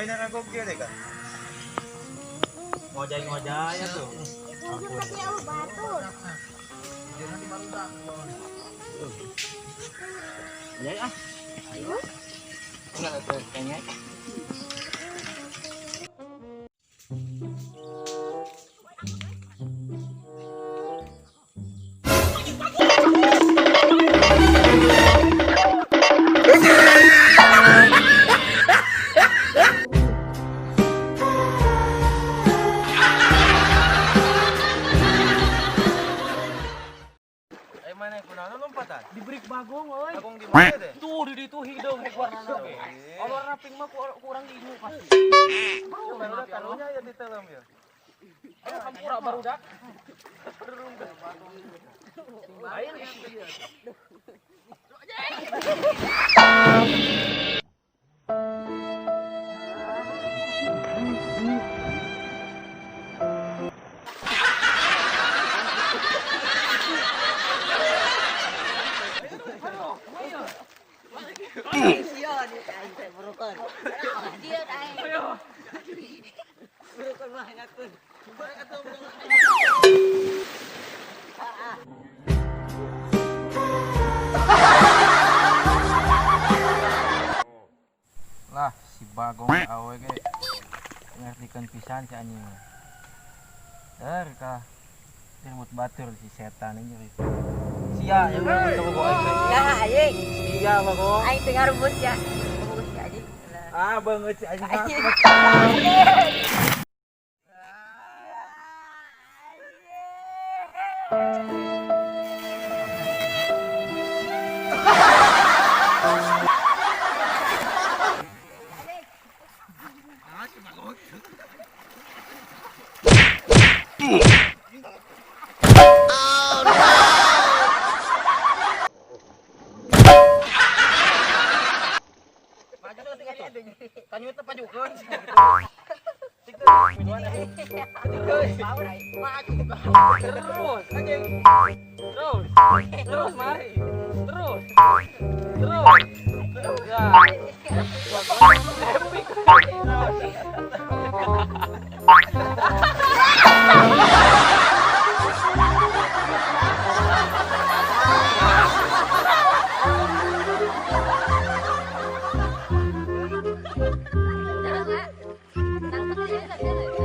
Ay, naragog yun eh ka. Ngojay-ngojay ya tuh. Itu pasti aku batu. Ya ah. Ayo. Enggak ada kayaknya. Mana kunano lompatan? Di break bagong euy. Bagong di mana deh? Tuh di ditu hideung rek warnana ge. Warna pink mah kurang diingu pasti. Barudak kalunya ya di dalam ya. Ayo kampura barudak. Lain. Iya, dia tadi berukun. Dia tadi. Berukun banyak tuh. Lah si Bagong awe ge ngartikeun pisan si anjing. Kah remote batur si setan ini. Sia yang tunggu gua aing. Ya, aing. Iya Bagong. Aing tengah rebut ya. Rebut ya anjing. Ah banget si anjing. Tanyut teh pajukeun. Terus anjing. Terus mari. Terus. Ya. Epic. Terus, Kak. Tangkap dia.